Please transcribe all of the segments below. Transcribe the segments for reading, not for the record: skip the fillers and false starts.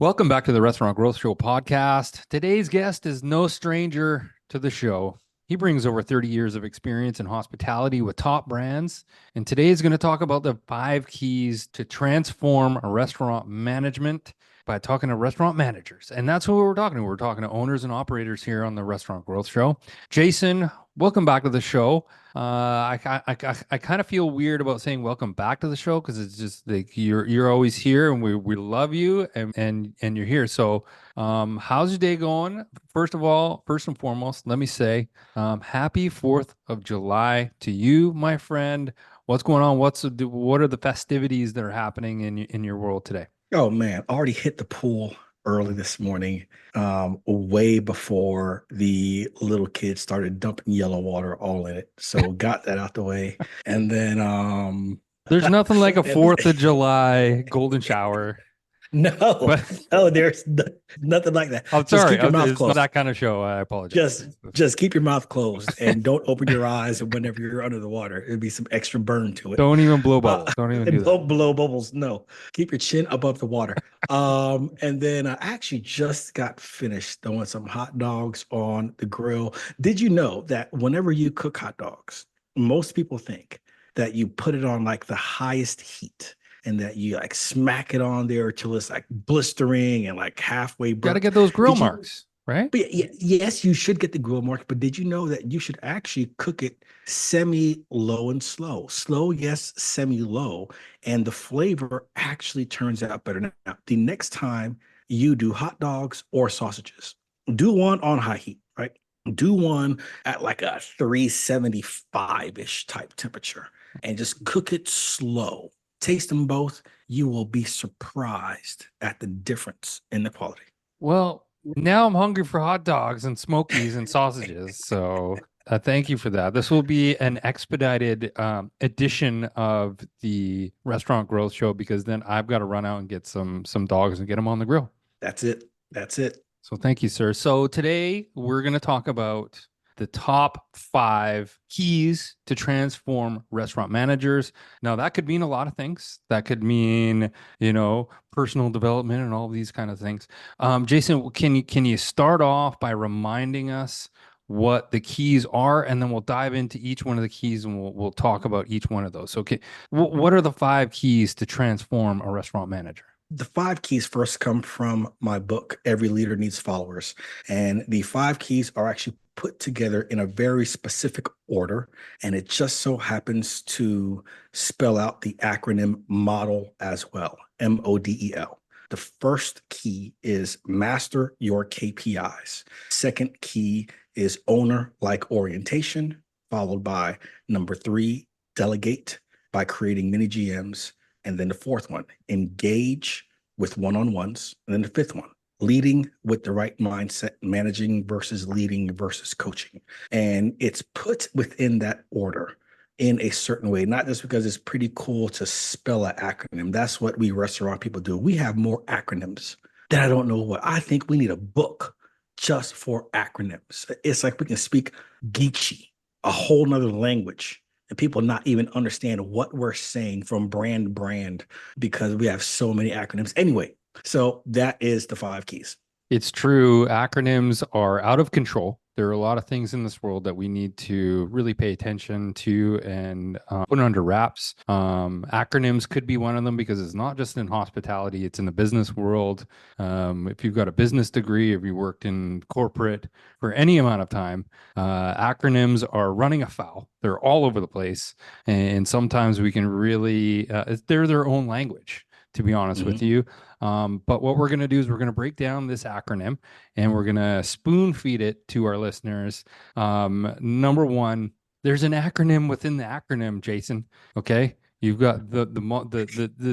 Welcome back to the Restaurant Growth Show podcast. Today's guest is no stranger to the show. He brings over 30 years of experience in hospitality with top brands. And today is going to talk about the 5 keys to transform a restaurant management by talking to restaurant managers. And that's who we're talking to. We're talking to owners and operators here on the Restaurant Growth Show. Jason, welcome back to the show. I kind of feel weird about saying welcome back to the show because it's just like you're always here and we love you and you're here. So how's your day going? First of all, first and foremost, let me say happy 4th of July to you, my friend. What's going on? What are the festivities that are happening in your world today? Oh man, already hit the pool early this morning, way before the little kids started dumping yellow water all in it. So got that out the way. And then There's nothing like a and 4th of July golden shower. no, But no, nothing like that. I'm Just sorry, keep your mouth it's not closed. that kind of show. I apologize. Just keep your mouth closed and don't open your eyes whenever you're under the water. It'd be some extra burn to it. Don't even blow Uh, bubbles. Don't even do and that. don't blow bubbles. No, keep your chin above the water. And then I actually just got finished throwing some hot dogs on the grill. Did you know that whenever you cook hot dogs, most people think that you put it on like the highest heat and that you like smack it on there till it's like blistering and like halfway Got to burnt. get those grill Did you marks, right? but yes, you should get the grill mark, but did you know that you should actually cook it semi-low and slow? Slow, yes, semi-low, and the flavor actually turns out better. Now, the next time you do hot dogs or sausages, do one on high heat, right? Do one at like a 375-ish type temperature and just cook it slow. Taste them both. You will be surprised at the difference in the quality. Well, now I'm hungry for hot dogs and smokies and sausages. So thank you for that. This will be an expedited edition of the Restaurant Growth Show because then I've got to run out and get some dogs and get them on the grill. That's it. That's it. So thank you, sir. So today we're going to talk about the top 5 keys to transform restaurant managers. Now that could mean a lot of things. That could mean, personal development and all of these kind of things. Jason, can you start off by reminding us what the keys are, and then we'll dive into each one of the keys and we'll talk about each one of those. Okay, what are the 5 keys to transform a restaurant manager? The 5 keys first come from my book, Every Leader Needs Followers. And the 5 keys are actually put together in a very specific order. And it just so happens to spell out the acronym model as well, MODEL. The first key is master your KPIs. Second key is owner like orientation, followed by number 3, delegate by creating mini GMs. And then the fourth one, engage with one-on-ones. And then the fifth one, leading with the right mindset, managing versus leading versus coaching. And it's put within that order in a certain way, not just because it's pretty cool to spell an acronym. That's what we restaurant people do. We have more acronyms that I don't know what. I think we need a book just for acronyms. It's like we can speak Geechee, a whole nother language, and people not even understand what we're saying from brand to brand because we have so many acronyms. Anyway, so that is the 5 keys. It's true. Acronyms are out of control. There are a lot of things in this world that we need to really pay attention to and put under wraps. Acronyms could be one of them because it's not just in hospitality, it's in the business world. If you've got a business degree, if you worked in corporate for any amount of time, acronyms are running afoul. They're all over the place. And sometimes we can really, they're their own language, to be honest with Mhm. you. But what we're going to do is we're going to break down this acronym and we're going to spoon feed it to our listeners. Number one, there's an acronym within the acronym, Jason. Okay. You've got the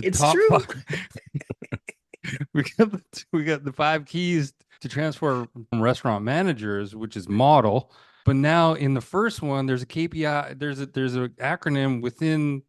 It's top true. five. We got the 5 keys to transfer from restaurant managers, which is model. But now in the first one, there's a KPI. There's an acronym within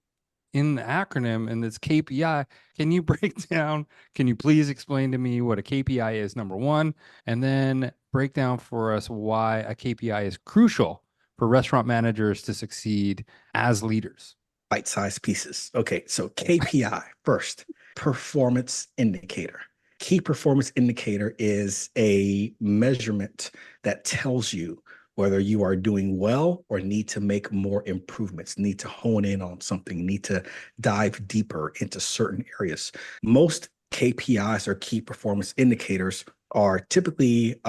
in the acronym, and it's KPI. Can you break down? Can you please explain to me what a KPI is, number one, and then break down for us why a KPI is crucial for restaurant managers to succeed as leaders? Bite-sized pieces. Okay, so KPI first, performance indicator. Key performance indicator is a measurement that tells you whether you are doing well or need to make more improvements, need to hone in on something, need to dive deeper into certain areas. Most KPIs or key performance indicators are typically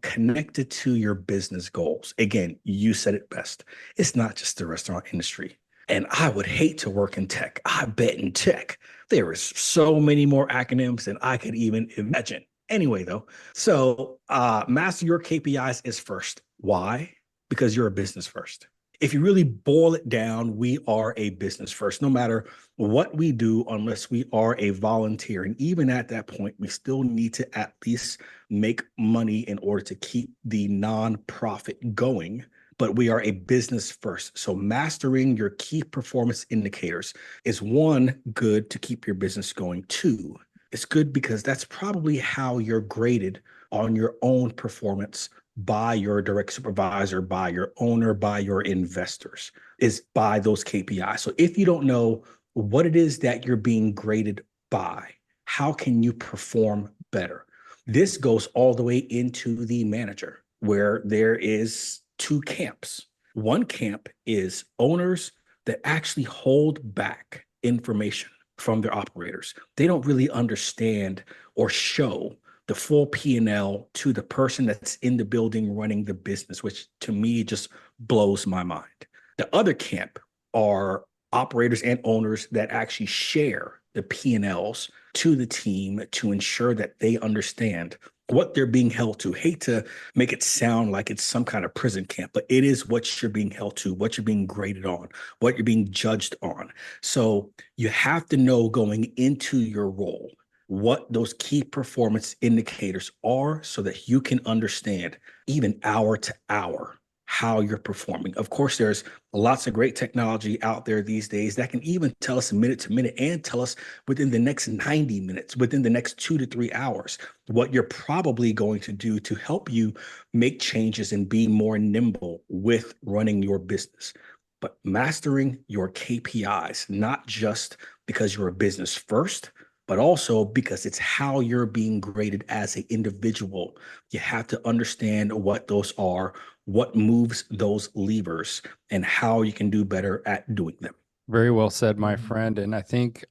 connected to your business goals. Again, you said it best. It's not just the restaurant industry. And I would hate to work in tech. I bet in tech, there is so many more acronyms than I could even imagine. Anyway, though, so master your KPIs is first. Why? Because you're a business first. If you really boil it down, we are a business first, no matter what we do, unless we are a volunteer. And even at that point, we still need to at least make money in order to keep the nonprofit going. But we are a business first. So mastering your key performance indicators is one, good to keep your business going. Two, it's good because that's probably how you're graded on your own performance by your direct supervisor, by your owner, by your investors, is by those KPIs. So if you don't know what it is that you're being graded by, how can you perform better? This goes all the way into the manager, where there is two camps. One camp is owners that actually hold back information from their operators. They don't really understand or show the full P&L to the person that's in the building running the business, which to me just blows my mind. The other camp are operators and owners that actually share the P&Ls to the team to ensure that they understand what they're being held to. Hate to make it sound like it's some kind of prison camp, but it is what you're being held to, what you're being graded on, what you're being judged on. So you have to know going into your role what those key performance indicators are so that you can understand even hour to hour how you're performing. Of course, there's lots of great technology out there these days that can even tell us minute to minute and tell us within the next 90 minutes, within the next 2 to 3 hours, what you're probably going to do to help you make changes and be more nimble with running your business. But mastering your KPIs, not just because you're a business first, but also because it's how you're being graded as an individual. You have to understand what those are, what moves those levers, and how you can do better at doing them. Very well said, my friend. And I think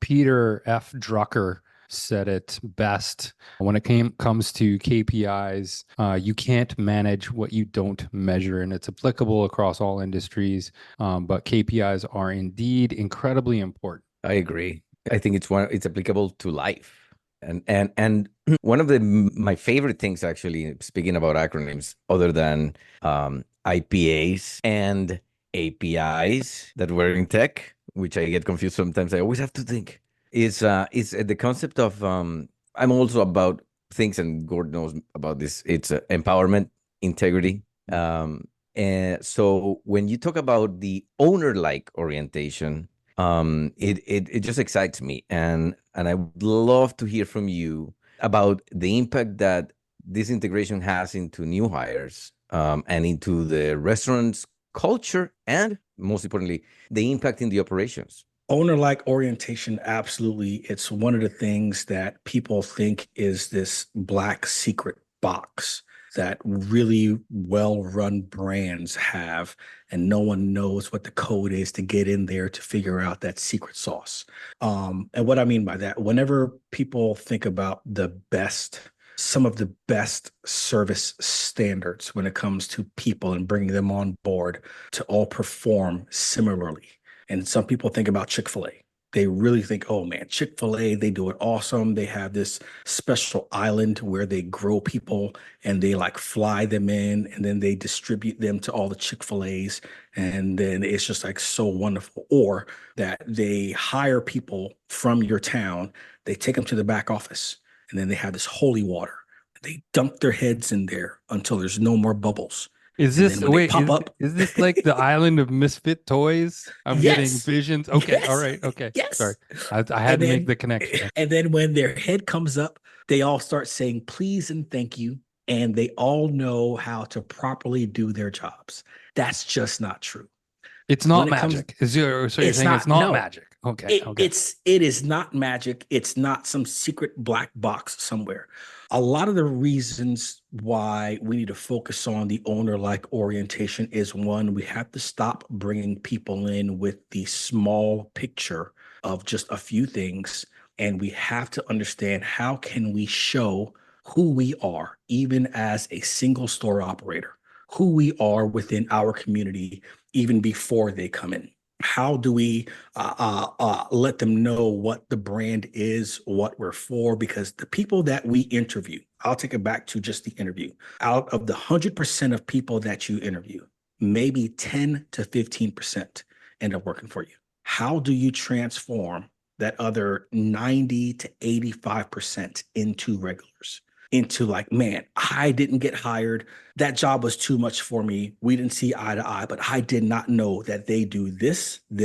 Peter F. Drucker said it best when it comes to KPIs. You can't manage what you don't measure, and it's applicable across all industries. But KPIs are indeed incredibly important. I agree. I think it's applicable to life. And one of my favorite things, actually, speaking about acronyms, other than IPAs and APIs that were in tech, which I get confused sometimes. I always have to think. Is the concept of I'm also about things, and Gord knows about this. It's empowerment, integrity. And so when you talk about the owner-like orientation, it just excites me, and I would love to hear from you about the impact that this integration has into new hires, and into the restaurant's culture, and most importantly, the impact in the operations. Owner-like orientation, absolutely. It's one of the things that people think is this black secret box that really well-run brands have, and no one knows what the code is to get in there to figure out that secret sauce. And what I mean by that, whenever people think about some of the best service standards when it comes to people and bringing them on board to all perform similarly. And some people think about Chick-fil-A. They really think, oh man, Chick-fil-A, they do it awesome. They have this special island where they grow people and they like fly them in, and then they distribute them to all the Chick-fil-A's. And then it's just like so wonderful. Or that they hire people from your town, they take them to the back office, and then they have this holy water. They dunk their heads in there until there's no more bubbles. Is And this then when they wait? pop up, Is this like the island of misfit toys? I'm getting yes, visions. Okay, all yes, right, okay. Sorry, yes. I had And to make then the connection. and then when their head comes up, they all start saying please and thank you, and they all know how to properly do their jobs. That's just not true. It's not When it comes, magic. So you're it's saying it's not, not no, magic. Okay. Okay. it is not magic. It's not some secret black box somewhere. A lot of the reasons why we need to focus on the owner-like orientation is, one, we have to stop bringing people in with the small picture of just a few things, and we have to understand how can we show who we are, even as a single store operator, who we are within our community, even before they come in. How do we let them know what the brand is, what we're for? Because the people that we interview, I'll take it back to just the interview. Out of the 100% of people that you interview, maybe 10 to 15% end up working for you. How do you transform that other 90 to 85% into regulars? Into like, man, I didn't get hired. That job was too much for me. We didn't see eye to eye, but I did not know that they do this, and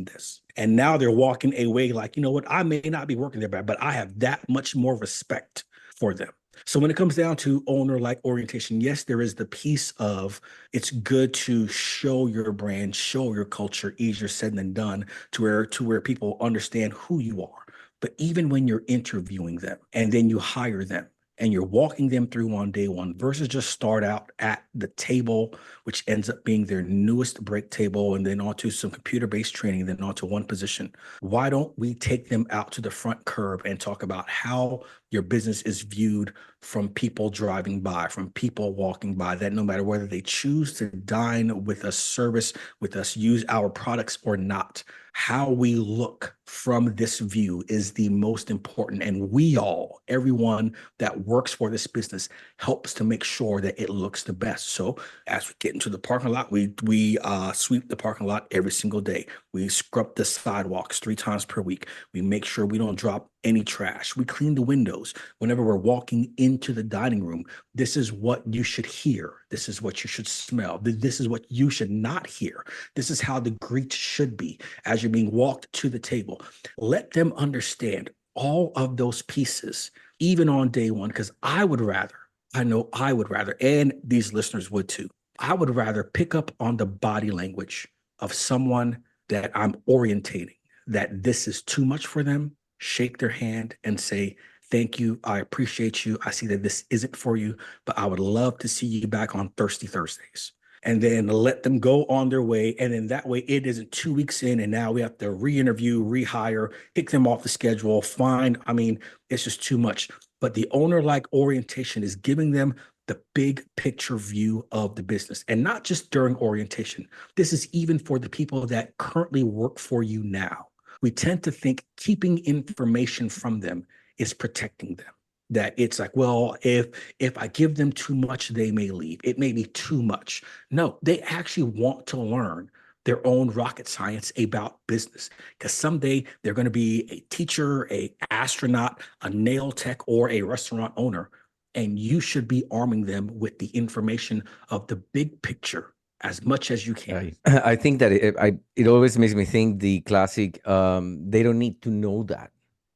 this. And now they're walking away like, you know what? I may not be working there, but I have that much more respect for them. So when it comes down to owner-like orientation, yes, there is the piece of it's good to show your brand, show your culture, easier said than done, to where people understand who you are. But even when you're interviewing them and then you hire them and you're walking them through on day one versus just start out at the table, which ends up being their newest break table, and then onto some computer-based training, then onto one position. Why don't we take them out to the front curb and talk about how your business is viewed from people driving by, from people walking by, that no matter whether they choose to dine with us, service with us, use our products or not, how we look from this view is the most important. And we all, everyone that works for this business, helps to make sure that it looks the best. So as we get into the parking lot, we sweep the parking lot every single day. We scrub the sidewalks 3 times per week. We make sure we don't drop any trash. We clean the windows whenever we're walking into the dining room. This is what you should hear. This is what you should smell. This is what you should not hear. This is how the greet should be as you're being walked to the table. Let them understand all of those pieces, even on day one, because I know I would rather, and these listeners would too. I would rather pick up on the body language of someone that I'm orientating, that this is too much for them, shake their hand and say, thank you. I appreciate you. I see that this isn't for you, but I would love to see you back on Thirsty Thursdays. And then let them go on their way. And then that way it isn't 2 weeks in and now we have to re-interview, rehire, kick them off the schedule, find. I mean, it's just too much. But the owner-like orientation is giving them the big picture view of the business, and not just during orientation. This is even for the people that currently work for you now. We tend to think keeping information from them is protecting them. That it's like, well, if I give them too much, they may leave. It may be too much. No, they actually want to learn their own rocket science about business, because someday they're going to be a teacher, a astronaut, a nail tech, or a restaurant owner. And you should be arming them with the information of the big picture as much as you can. I think that it always makes me think the classic, they don't need to know that.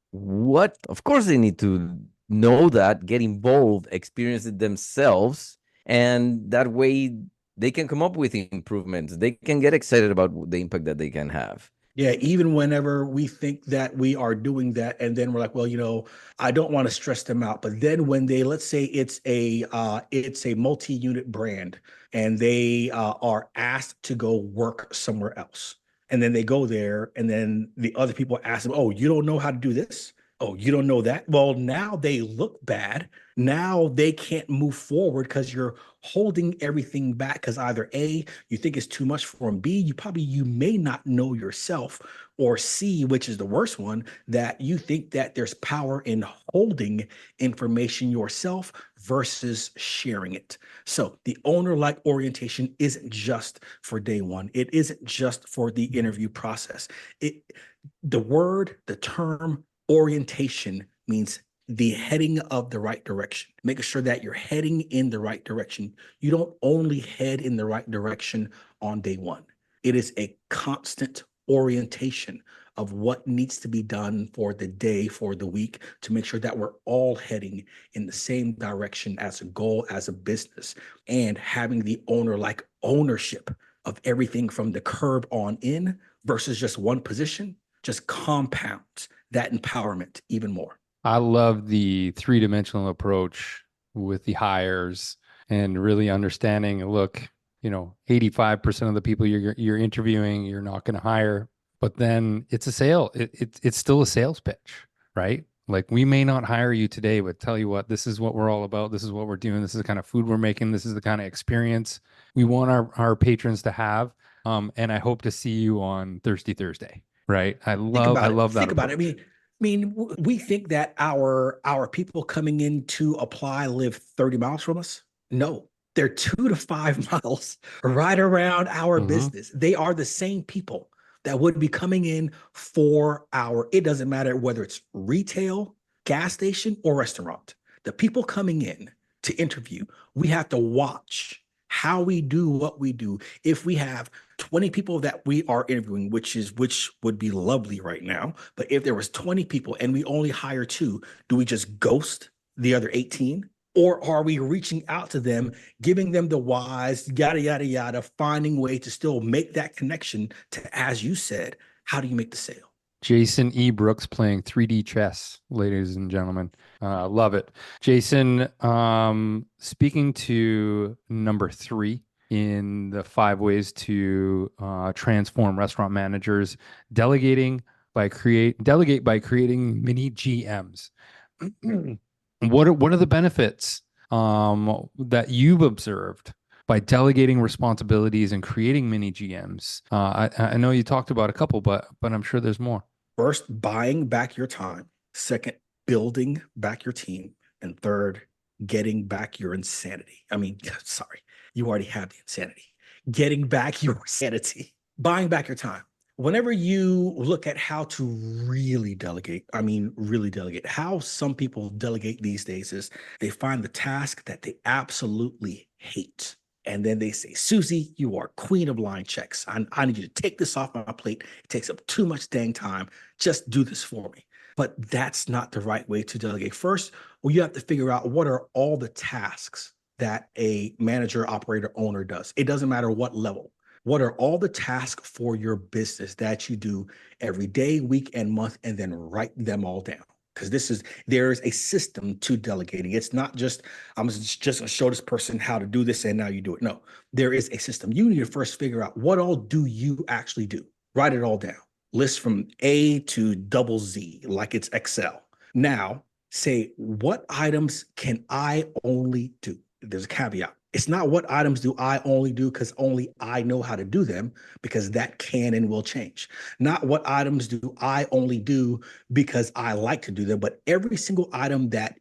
What? Of course they need to know that, get involved, experience it themselves, and that way they can come up with improvements. They can get excited about the impact that they can have. Yeah, even whenever we think that we are doing that, and then we're like, well, I don't want to stress them out. But then when they, let's say it's a multi-unit brand, and they are asked to go work somewhere else, and then they go there, and then the other people ask them, oh, you don't know how to do this? Oh, you don't know that? Well, now they look bad. Now they can't move forward because you're holding everything back, because either A, you think it's too much for them, B, you may not know yourself, or C, which is the worst one, that you think that there's power in holding information yourself versus sharing it. So the owner-like orientation isn't just for day one. It isn't just for the interview process. The term orientation means the heading of the right direction, making sure that you're heading in the right direction. You don't only head in the right direction on day one. It is a constant orientation of what needs to be done for the day, for the week, to make sure that we're all heading in the same direction as a goal, as a business, and having the owner-like ownership of everything from the curb on in versus just one position just compounds that empowerment even more. I love the three-dimensional approach with the hires and really understanding, look, 85% of the people you're interviewing, you're not going to hire, but then it's a sale. It's still a sales pitch, right? Like, we may not hire you today, but tell you what, this is what we're all about. This is what we're doing. This is the kind of food we're making. This is the kind of experience we want our patrons to have. And I hope to see you on Thirsty Thursday, right? I love that Think about it. approach. We think that our people coming in to apply live 30 miles from us. No, they're 2 to 5 miles right around our Hmm. business. They are the same people that would be coming in for it doesn't matter whether it's retail, gas station, or restaurant. The people coming in to interview, we have to watch how we do what we do. If we have 20 people that we are interviewing, which would be lovely right now, but if there was 20 people and we only hire two, do we just ghost the other 18? Or are we reaching out to them, giving them the whys, yada, yada, yada, finding way to still make that connection to, as you said, how do you make the sale? Jason E. Brooks playing 3D chess, ladies and gentlemen. Love it. Jason, speaking to number three in the 5 ways to transform restaurant managers, delegate by creating mini GMs. What are the benefits that you've observed by delegating responsibilities and creating mini GMs? I know you talked about a couple, but I'm sure there's more. First, buying back your time. Second, building back your team. And third, getting back your insanity. Sorry, you already have the insanity. Getting back your sanity. Buying back your time. Whenever you look at how to really delegate, really delegate, how some people delegate these days is they find the task that they absolutely hate. And then they say, Susie, you are queen of line checks. I need you to take this off my plate. It takes up too much dang time. Just do this for me. But that's not the right way to delegate. First, well, you have to figure out what are all the tasks that a manager, operator, owner does. It doesn't matter what level. What are all the tasks for your business that you do every day, week, and month, and then write them all down? Because there is a system to delegating. It's not just, I'm just going to show this person how to do this and now you do it. No, there is a system. You need to first figure out what all do you actually do. Write it all down. List from A to double Z, like it's Excel. Now, say, what items can I only do? There's a caveat. It's not what items do I only do because only I know how to do them, because that can and will change. Not what items do I only do because I like to do them, but every single item that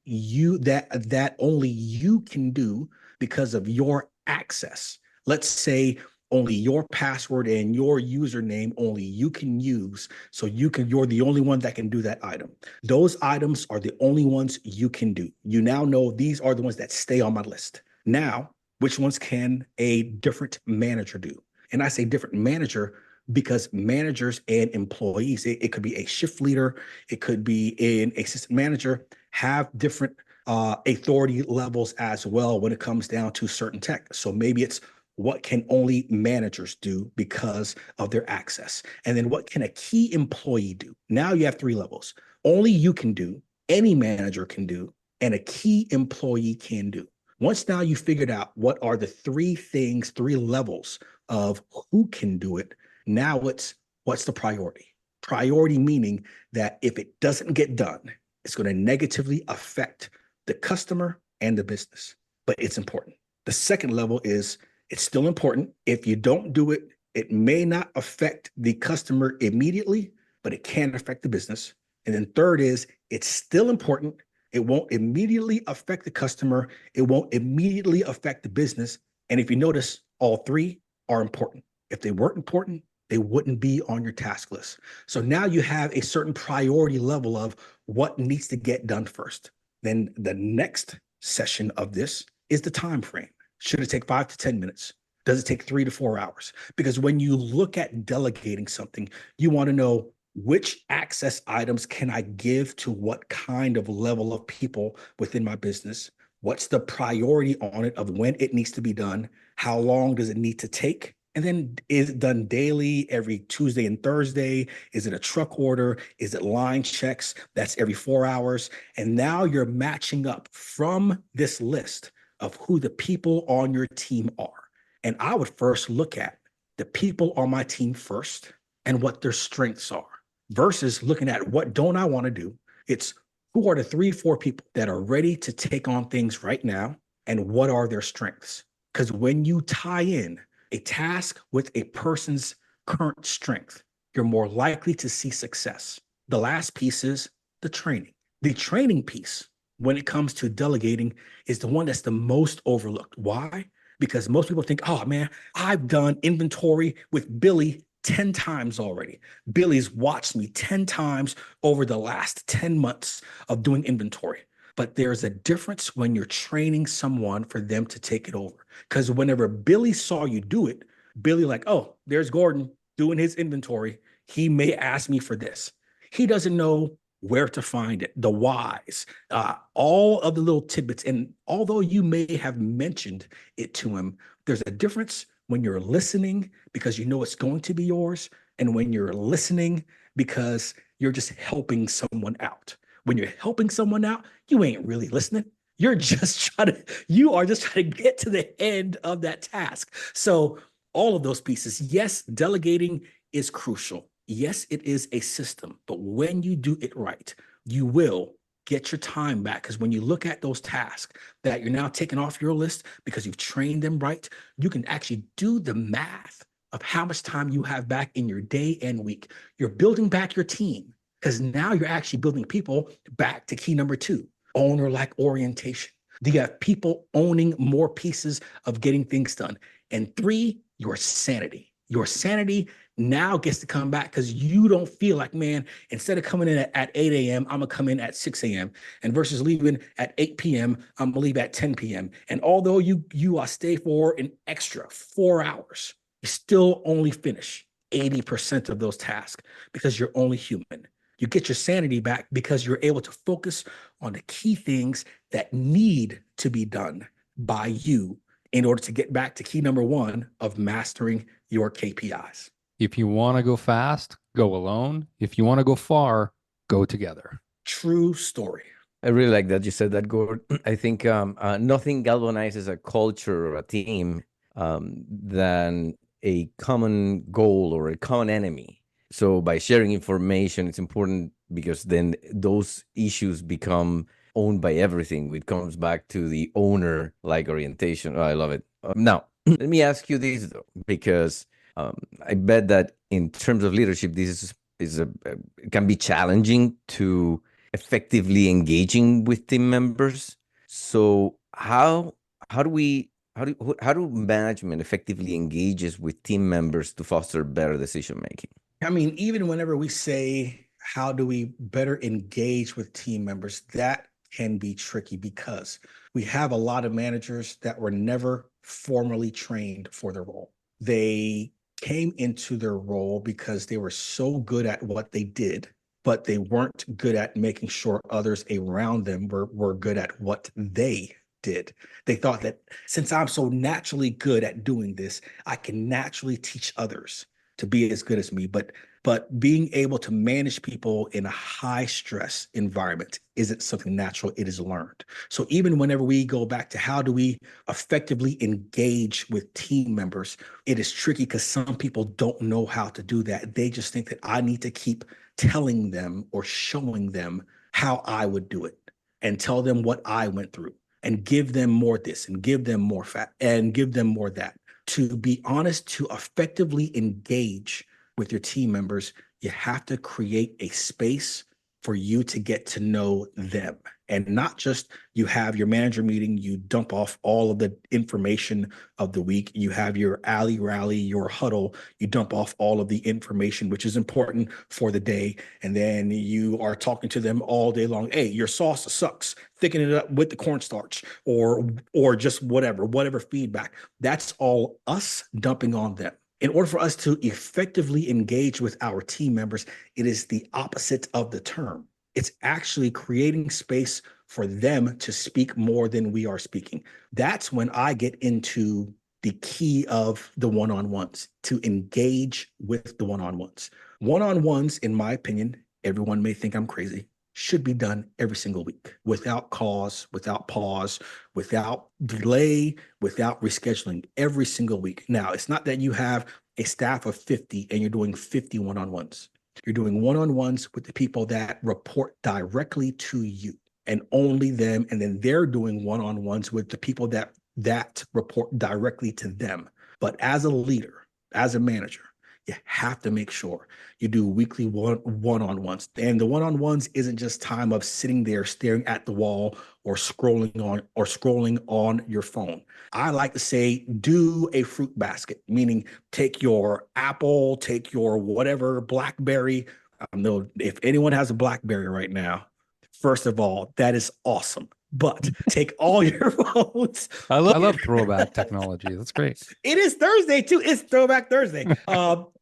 only you can do because of your access. Let's say only your password and your username only you can use, so you're the only one that can do that item. Those items are the only ones you can do. You now know these are the ones that stay on my list. Now, which ones can a different manager do? And I say different manager because managers and employees, it could be a shift leader, it could be an assistant manager, have different authority levels as well when it comes down to certain tech. So maybe it's what can only managers do because of their access? And then what can a key employee do? Now you have 3 levels. Only you can do, any manager can do, and a key employee can do. Once now you figured out what are the 3 levels of who can do it, now what's the priority? Priority meaning that if it doesn't get done, it's going to negatively affect the customer and the business, but it's important. The second level is it's still important. If you don't do it, it may not affect the customer immediately, but it can affect the business. And then third is it's still important. It won't immediately affect the customer. It won't immediately affect the business. And if you notice, all 3 are important. If they weren't important, they wouldn't be on your task list. So now you have a certain priority level of what needs to get done first. Then the next session of this is the time frame. Should it take 5 to 10 minutes? Does it take 3 to 4 hours? Because when you look at delegating something, you want to know which access items can I give to what kind of level of people within my business? What's the priority on it of when it needs to be done? How long does it need to take? And then is it done daily, every Tuesday and Thursday? Is it a truck order? Is it line checks? That's every 4 hours. And now you're matching up from this list of who the people on your team are. And I would first look at the people on my team first and what their strengths are versus looking at what don't I want to do. It's who are the 3, 4 people that are ready to take on things right now and what are their strengths? Because when you tie in a task with a person's current strength, you're more likely to see success. The last piece is the training. The training piece, when it comes to delegating, is the one that's the most overlooked. Why? Because most people think, oh man, I've done inventory with Billy 10 times already. Billy's watched me 10 times over the last 10 months of doing inventory. But there's a difference when you're training someone for them to take it over. Because whenever Billy saw you do it, Billy like, oh, there's Gordon doing his inventory. He may ask me for this. He doesn't know where to find it, the whys, all of the little tidbits. And although you may have mentioned it to him, there's a difference when you're listening because you know it's going to be yours, and when you're listening because you're just helping someone out. When you're helping someone out, you ain't really listening. You are just trying to get to the end of that task. So all of those pieces, yes, delegating is crucial. Yes, it is a system, but when you do it right, you will get your time back. Because when you look at those tasks that you're now taking off your list because you've trained them right, you can actually do the math of how much time you have back in your day and week. You're building back your team because now you're actually building people back to key number 2, owner-like orientation. Do you have people owning more pieces of getting things done? And 3, your sanity. Your sanity now gets to come back because you don't feel like, man, instead of coming in at 8 a.m., I'm going to come in at 6 a.m. And versus leaving at 8 p.m., I'm going to leave at 10 p.m. And although you stay for an extra 4 hours, you still only finish 80% of those tasks because you're only human. You get your sanity back because you're able to focus on the key things that need to be done by you in order to get back to key number 1 of mastering your KPIs. If you want to go fast, go alone. If you want to go far, go together. True story. I really like that you said that, Gord. I think nothing galvanizes a culture or a team than a common goal or a common enemy. So by sharing information, it's important because then those issues become owned by everything. It comes back to the owner-like orientation. Oh, I love it. Now, let me ask you this, though, because I bet that in terms of leadership, this can be challenging to effectively engaging with team members. So how do management effectively engages with team members to foster better decision making? I mean, even whenever we say, how do we better engage with team members, that can be tricky because we have a lot of managers that were never formally trained for their role. They came into their role because they were so good at what they did, but they weren't good at making sure others around them were good at what they did. They thought that since I'm so naturally good at doing this, I can naturally teach others to be as good as me. But being able to manage people in a high stress environment isn't something natural. It is learned. So even whenever we go back to how do we effectively engage with team members, it is tricky because some people don't know how to do that. They just think that I need to keep telling them or showing them how I would do it and tell them what I went through and give them more this and give them more fat and give them more that. To be honest, to effectively engage with your team members, you have to create a space for you to get to know them. And not just you have your manager meeting, you dump off all of the information of the week. You have your alley rally, your huddle, you dump off all of the information, which is important for the day. And then you are talking to them all day long. Hey, your sauce sucks. Thicken it up with the cornstarch or just whatever feedback. That's all us dumping on them. In order for us to effectively engage with our team members, it is the opposite of the term. It's actually creating space for them to speak more than we are speaking. That's when I get into the key of the one-on-ones, to engage with the one-on-ones. One-on-ones, in my opinion, everyone may think I'm crazy, should be done every single week without cause, without pause, without delay, without rescheduling every single week. Now, it's not that you have a staff of 50 and you're doing 50 one-on-ones. You're doing one-on-ones with the people that report directly to you and only them. And then they're doing one-on-ones with the people that report directly to them. But as a leader, as a manager, you have to make sure you do weekly one-on-ones. And the one-on-ones isn't just time of sitting there staring at the wall or scrolling on your phone. I like to say do a fruit basket, meaning take your apple, take your whatever, blackberry. I know if anyone has a blackberry right now, first of all, that is awesome. But take all your phones. I love throwback technology. That's great. It is Thursday too. It's Throwback Thursday.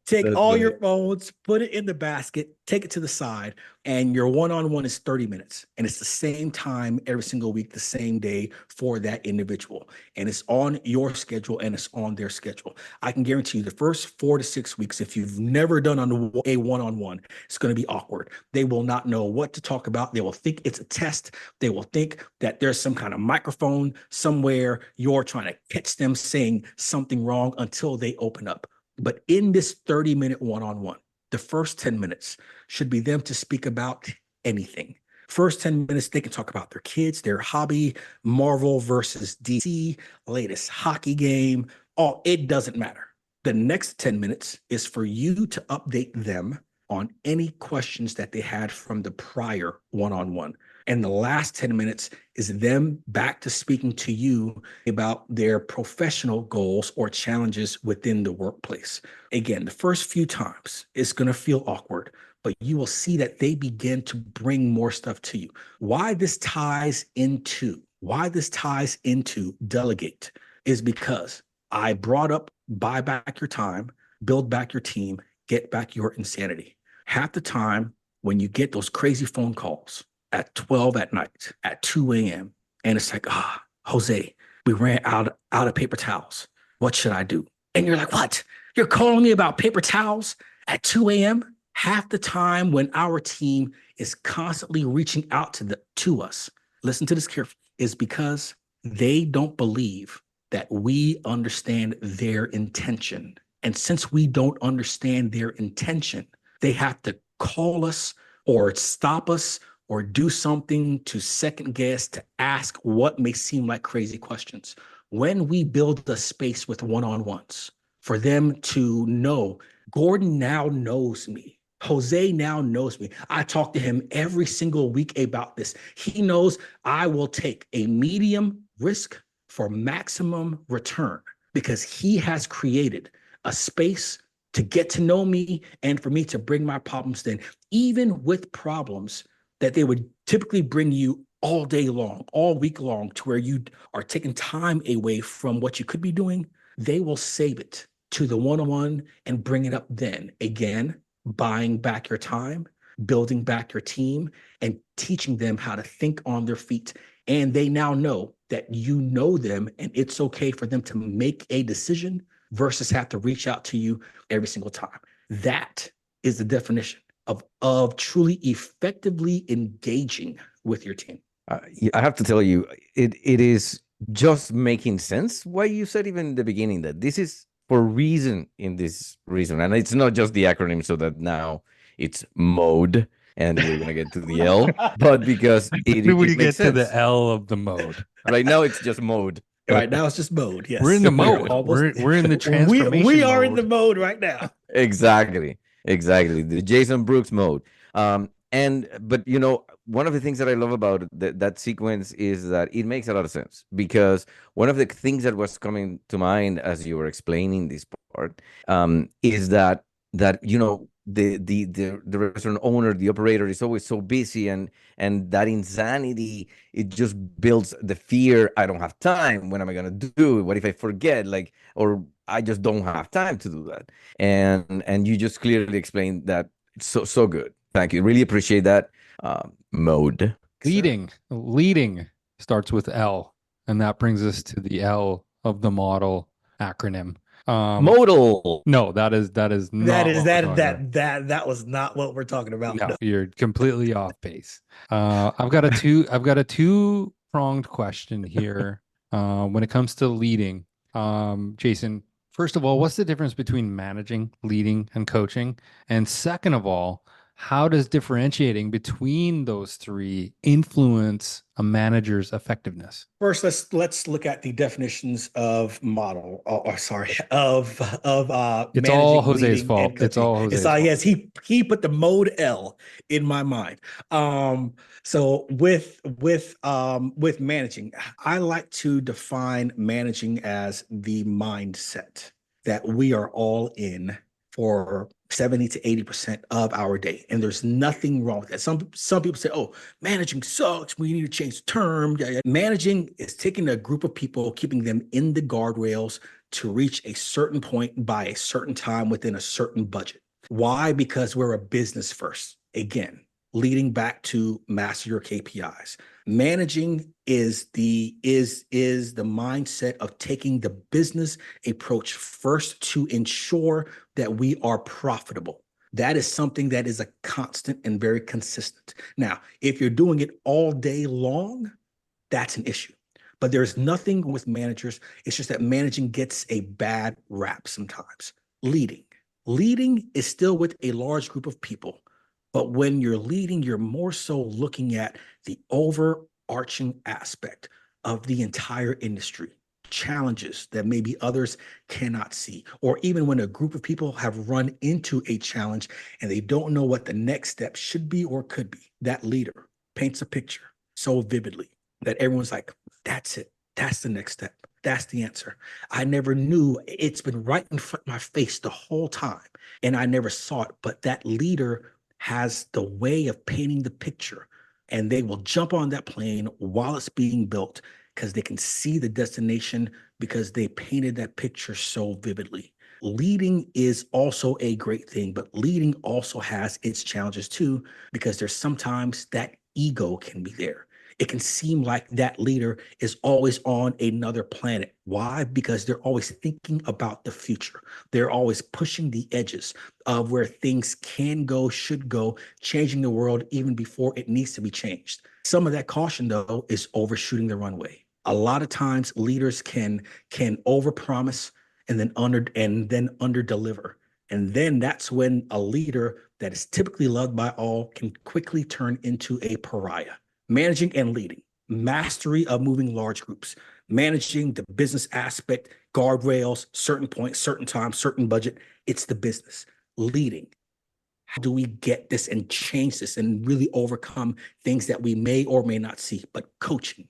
Take That's all right. your phones, put it in the basket, take it to the side, and your one-on-one is 30 minutes. And it's the same time every single week, the same day for that individual. And it's on your schedule and it's on their schedule. I can guarantee you the first 4 to 6 weeks, if you've never done a one-on-one, it's going to be awkward. They will not know what to talk about. They will think it's a test. They will think that there's some kind of microphone somewhere. You're trying to catch them saying something wrong until they open up. But in this 30-minute one-on-one, the first 10 minutes should be them to speak about anything. First 10 minutes, they can talk about their kids, their hobby, Marvel versus DC, latest hockey game. It doesn't matter. The next 10 minutes is for you to update them on any questions that they had from the prior one-on-one. And the last 10 minutes is them back to speaking to you about their professional goals or challenges within the workplace. Again, the first few times it's going to feel awkward, but you will see that they begin to bring more stuff to you. Why this ties into Delegate is because I brought up buy back your time, build back your team, get back your insanity. Half the time when you get those crazy phone calls at 12 at night, at 2 a.m., and it's like, Jose, we ran out of paper towels. What should I do? And you're like, what? You're calling me about paper towels at 2 a.m.? Half the time when our team is constantly reaching out to us, listen to this carefully, is because they don't believe that we understand their intention. And since we don't understand their intention, they have to call us or stop us or do something to second guess, to ask what may seem like crazy questions. When we build a space with one-on-ones for them to know, Gordon now knows me. Jose now knows me. I talk to him every single week about this. He knows I will take a medium risk for maximum return because he has created a space to get to know me and for me to bring my problems in, even with problems that they would typically bring you all day long, all week long, to where you are taking time away from what you could be doing. They will save it to the one-on-one and bring it up then. Again, buying back your time, building back your team, and teaching them how to think on their feet. And they now know that you know them and it's okay for them to make a decision versus have to reach out to you every single time. That is the definition of truly effectively engaging with your team. I have to tell you, it is just making sense why you said even in the beginning that this is for reason in this reason. And it's not just the acronym so that now it's mode and we're going to get to the L, but because it we makes get sense. to the L of the mode. Right now it's just mode. Right now it's just mode. Yes. We're in the mode. Almost, We're in the transformation we are mode. in the mode right now. Exactly. The Jason Brooks mode. But you know, one of the things that I love about that sequence is that it makes a lot of sense, because one of the things that was coming to mind as you were explaining this part is that you know, the restaurant owner, the operator is always so busy, and that insanity, it just builds the fear. I don't have time. When am I gonna do it? What if I forget? Like, or I just don't have time to do that. And you just clearly explained that so good. Thank you. Really appreciate that. Mode. Leading starts with L, and that brings us to the L of the model, acronym. Modal. No, that is That not is what we're talking about. that was not what we're talking about. No, No. you're completely off base. I've got a two-pronged question here. When it comes to leading, Jason, first of all, what's the difference between managing, leading, and coaching? And second of all, how does differentiating between those three influence a manager's effectiveness? First, let's look at the definitions of model, or sorry, of It's all managing, Jose's leading, fault. and It's coaching. all It's Jose's fault. yes, he put the mode L in my mind. So with managing, I like to define managing as the mindset that we are all in for 70 to 80% of our day. And there's nothing wrong with that. Some people say, oh, managing sucks. We need to change the term. Yeah, yeah. Managing is taking a group of people, keeping them in the guardrails to reach a certain point by a certain time within a certain budget. Why? Because we're a business first. Again, leading back to master your KPIs. Managing is the mindset of taking the business approach first to ensure that we are profitable. That is something that is a constant and very consistent. Now, if you're doing it all day long, that's an issue. But there's nothing with managers. It's just that managing gets a bad rap sometimes. Leading is still with a large group of people. But when you're leading, you're more so looking at the overarching aspect of the entire industry, challenges that maybe others cannot see, or even when a group of people have run into a challenge and they don't know what the next step should be or could be. That leader paints a picture so vividly that everyone's like, that's it. That's the next step. That's the answer. I never knew. It's been right in front of my face the whole time, and I never saw it. But that leader has the way of painting the picture, and they will jump on that plane while it's being built because they can see the destination because they painted that picture so vividly. Leading is also a great thing, but leading also has its challenges too, because there's sometimes that ego can be there. It can seem like that leader is always on another planet. Why? Because they're always thinking about the future. They're always pushing the edges of where things can go, should go, changing the world even before it needs to be changed. Some of that caution, though, is overshooting the runway. A lot of times leaders can overpromise and then under deliver. And then that's when a leader that is typically loved by all can quickly turn into a pariah. Managing and leading, mastery of moving large groups, managing the business aspect, guardrails, certain points, certain time, certain budget. It's the business. Leading, how do we get this and change this and really overcome things that we may or may not see? But coaching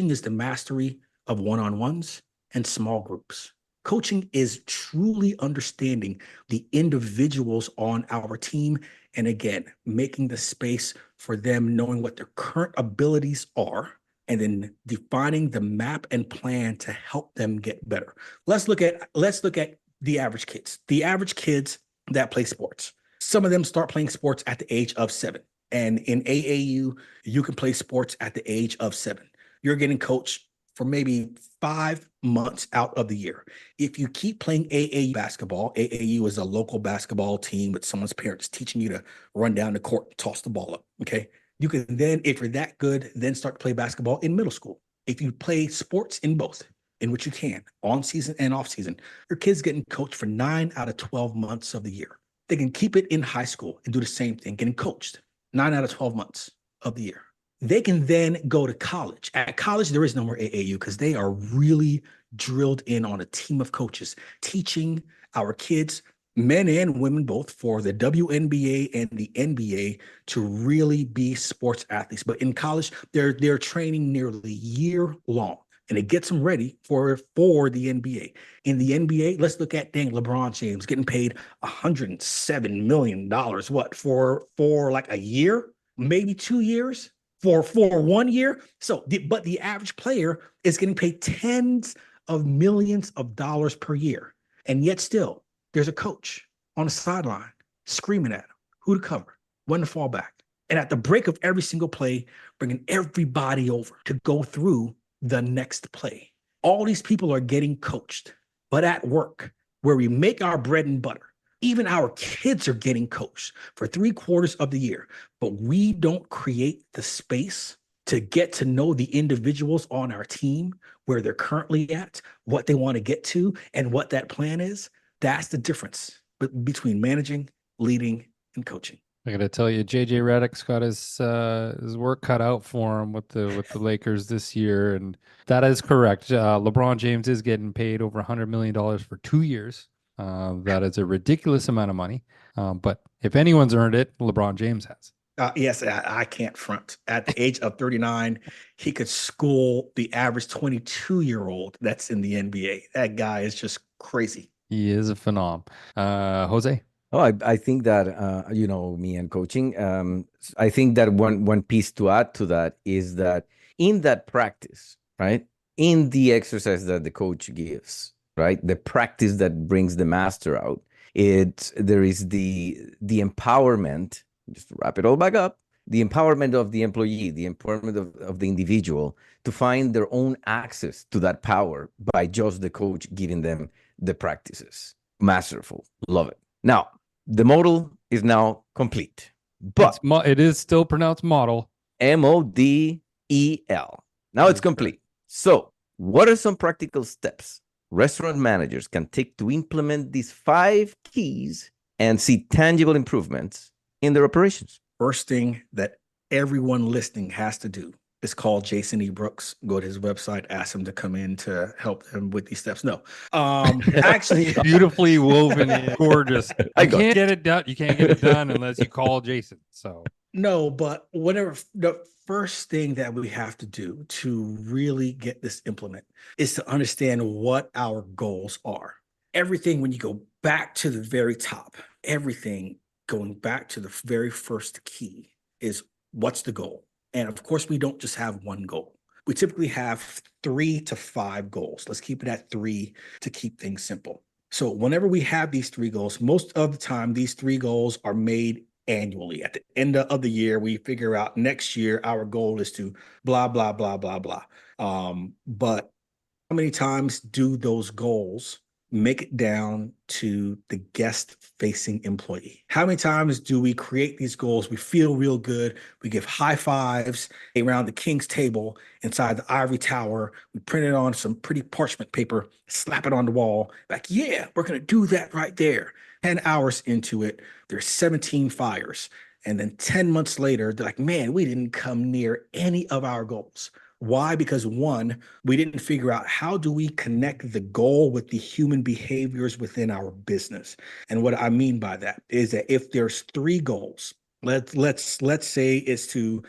is the mastery of one-on-ones and small groups. Coaching is truly understanding the individuals on our team, and again, making the space for them knowing what their current abilities are, and then defining the map and plan to help them get better. Let's look at the average kids. The average kids that play sports. Some of them start playing sports at the age of 7. And in AAU, you can play sports at the age of 7. You're getting coached for maybe 5 months out of the year. If you keep playing AAU basketball, AAU is a local basketball team with someone's parents teaching you to run down the court and toss the ball up, okay? You can then, if you're that good, then start to play basketball in middle school. If you play sports in both, in which you can, on season and off season, your kid's getting coached for 9 out of 12 months of the year. They can keep it in high school and do the same thing, getting coached 9 out of 12 months of the year. They can then go to college. At college, there is no more AAU because they are really drilled in on a team of coaches, teaching our kids, men and women both, for the WNBA and the NBA to really be sports athletes. But in college, they're training nearly year long, and it gets them ready for the NBA. In the NBA, let's look at dang LeBron James getting paid $107 million. What, for like a year, maybe 2 years? For 1 year. But the average player is getting paid tens of millions of dollars per year. And yet still, there's a coach on the sideline screaming at him who to cover, when to fall back. And at the break of every single play, bringing everybody over to go through the next play. All these people are getting coached, but at work, where we make our bread and butter. Even our kids are getting coached for 3/4 of the year, but we don't create the space to get to know the individuals on our team, where they're currently at, what they want to get to, and what that plan is. That's the difference between managing, leading, and coaching. I gotta tell you, JJ Redick's got his work cut out for him with the Lakers this year, and that is correct. LeBron James is getting paid over $100 million for 2 years. That is a ridiculous amount of money. But if anyone's earned it, LeBron James has. Yes, I can't front. At the age of 39, he could school the average 22-year-old that's in the NBA. That guy is just crazy. He is a phenom. Jose? Oh, I think that me and coaching. I think that one piece to add to that is that in that practice, right, in the exercise that the coach gives, right, the practice that brings the master out, there is the empowerment. Just to wrap it all back up, the empowerment of the employee, the empowerment of the individual to find their own access to that power by just the coach giving them the practices. Masterful. Love it. Now, the model is now complete, but it is still pronounced model. MODEL. Now it's complete. So, what are some practical steps restaurant managers can take to implement these 5 keys and see tangible improvements in their operations? First thing that everyone listening has to do is call Jason E. Brooks, go to his website, ask him to come in to help them with these steps. No, actually, beautifully woven in, gorgeous. You can't get it done. You can't get it done unless you call Jason. So no, but whatever. The first thing that we have to do to really get this implement is to understand what our goals are. Everything, when you go back to the very top, everything going back to the very first key is what's the goal? And of course, we don't just have one goal. We typically have 3 to 5 goals. Let's keep it at 3 to keep things simple. So whenever we have these 3 goals, most of the time, these 3 goals are made annually. At the end of the year, we figure out next year, our goal is to blah, blah, blah, blah, blah. But how many times do those goals make it down to the guest-facing employee? How many times do we create these goals? We feel real good. We give high fives around the king's table inside the ivory tower. We print it on some pretty parchment paper, slap it on the wall. Like, yeah, we're going to do that right there. 10 hours into it, there's 17 fires. And then 10 months later, they're like, man, we didn't come near any of our goals. Why? Because 1, we didn't figure out how do we connect the goal with the human behaviors within our business. And what I mean by that is that if there's 3 goals, let's say it's to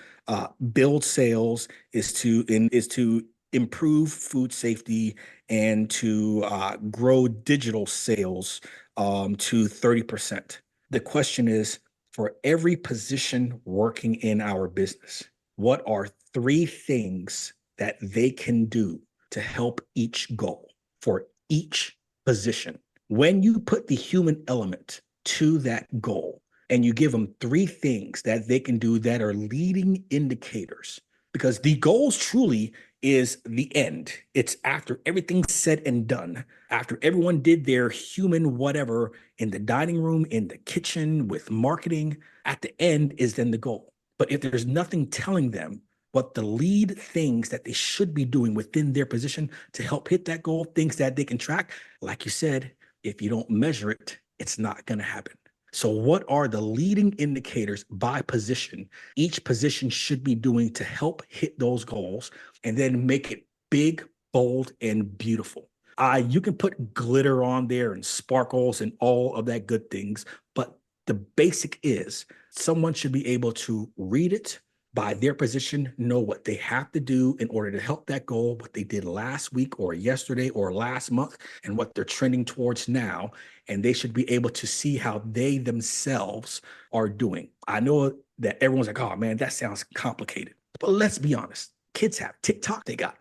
build sales, is to improve food safety, and to grow digital sales to 30%. The question is, for every position working in our business, what are 3 things that they can do to help each goal for each position? When you put the human element to that goal and you give them 3 things that they can do that are leading indicators, because the goals truly is the end. It's after everything's said and done, after everyone did their human whatever in the dining room, in the kitchen, with marketing, at the end is then the goal. But if there's nothing telling them what the lead things that they should be doing within their position to help hit that goal, things that they can track, like you said, if you don't measure it, it's not going to happen. So what are the leading indicators by position each position should be doing to help hit those goals, and then make it big, bold, and beautiful? You can put glitter on there and sparkles and all of that good things, but the basic is someone should be able to read it by their position, know what they have to do in order to help that goal, what they did last week or yesterday or last month, and what they're trending towards now. And they should be able to see how they themselves are doing. I know that everyone's like, oh man, that sounds complicated. But let's be honest. Kids have TikTok, they got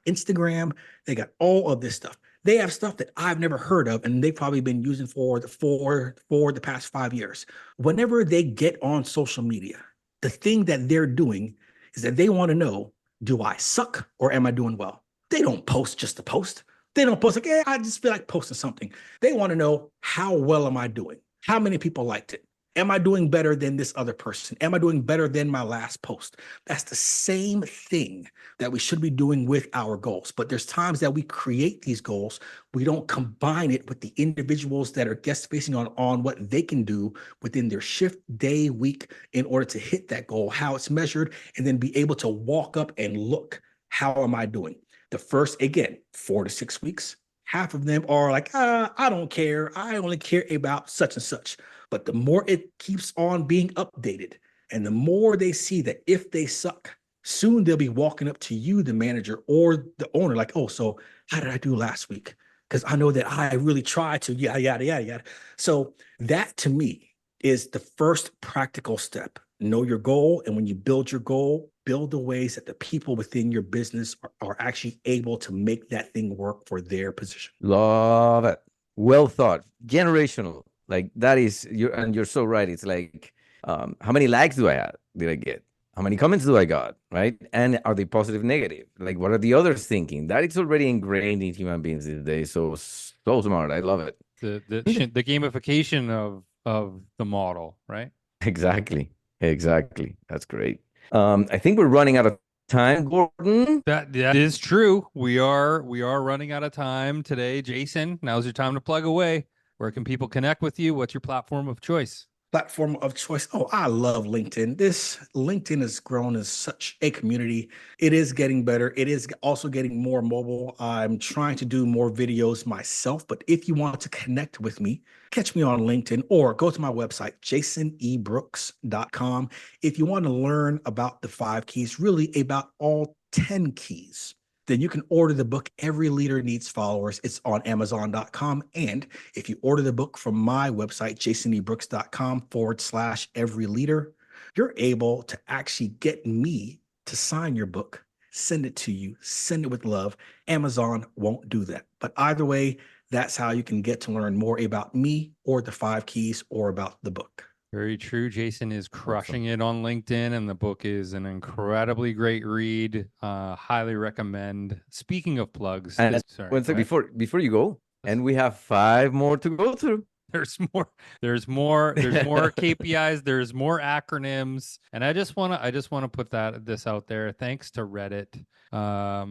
Instagram, they got all of this stuff. They have stuff that I've never heard of, and they've probably been using for the past 5 years. Whenever they get on social media, the thing that they're doing is that they want to know, do I suck or am I doing well? They don't post just to post. They don't post like, yeah, I just feel like posting something. They want to know, how well am I doing? How many people liked it? Am I doing better than this other person? Am I doing better than my last post? That's the same thing that we should be doing with our goals. But there's times that we create these goals, we don't combine it with the individuals that are guest facing on what they can do within their shift, day, week, in order to hit that goal, how it's measured, and then be able to walk up and look, how am I doing? The first, again, 4 to 6 weeks, half of them are like, I don't care. I only care about such and such. But the more it keeps on being updated, and the more they see that if they suck, soon they'll be walking up to you, the manager or the owner, like, oh, so how did I do last week? Because I know that I really tried to, yada, yada, yada, yada. So that to me is the first practical step. Know your goal. And when you build your goal, build the ways that the people within your business are actually able to make that thing work for their position. Love it. Well thought. Generational. Like that is you're so right. It's like, how many likes did I get? How many comments do I got? Right? And are they positive, negative? Like what are the others thinking? That is already ingrained in human beings these days. So smart. I love it. The gamification of the model, right? Exactly. Exactly. That's great. I think we're running out of time, Gordon. That is true. We are running out of time today. Jason, now's your time to plug away. Where can people connect with you? What's your platform of choice? Platform of choice. Oh, I love LinkedIn. This LinkedIn has grown as such a community. It is getting better. It is also getting more mobile. I'm trying to do more videos myself, but if you want to connect with me, catch me on LinkedIn or go to my website, jasonebrooks.com. If you want to learn about the 5 keys, really about all 10 keys, then you can order the book, Every Leader Needs Followers. It's on Amazon.com. And if you order the book from my website, jasonebrooks.com/every leader, you're able to actually get me to sign your book, send it to you, send it with love. Amazon won't do that. But either way, that's how you can get to learn more about me or the 5 keys or about the book. Very true. Jason is crushing it on LinkedIn, and the book is an incredibly great read. Highly recommend. Speaking of plugs, And sorry, one go second ahead. before you go, and we have 5 more to go through. There's more. There's more KPIs. There's more acronyms, and I just want to put this out there. Thanks to Reddit, I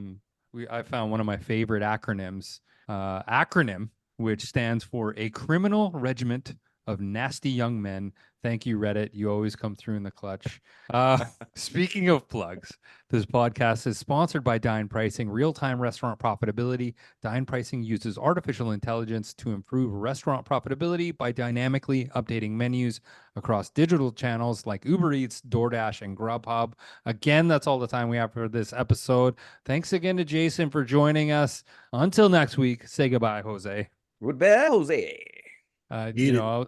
found one of my favorite acronyms. Acronym, which stands for a criminal regiment of nasty young men. Thank you, Reddit. You always come through in the clutch. Speaking of plugs, this podcast is sponsored by Dine Pricing, real-time restaurant profitability. Dine Pricing uses artificial intelligence to improve restaurant profitability by dynamically updating menus across digital channels like Uber Eats, DoorDash, and Grubhub. Again, that's all the time we have for this episode. Thanks again to Jason for joining us. Until next week, say goodbye, Jose. Goodbye, Jose. I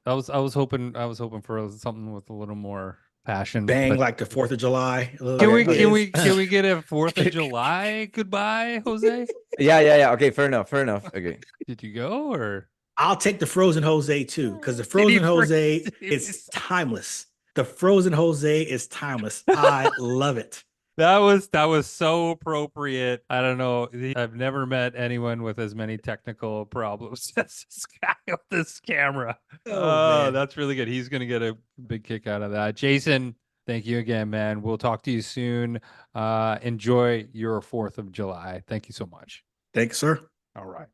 was hoping for something with a little more passion. Bang, but like the 4th of July. can we get a 4th of July goodbye, Jose? Yeah. Okay, fair enough. Okay. Did you go or? I'll take the Frozen Jose too, because the Frozen Jose is timeless. The Frozen Jose is timeless. I love it. That was so appropriate. I don't know. I've never met anyone with as many technical problems as this guy with this camera. Oh, that's really good. He's gonna get a big kick out of that. Jason, thank you again, man. We'll talk to you soon. Enjoy your 4th of July. Thank you so much. Thanks, sir. All right.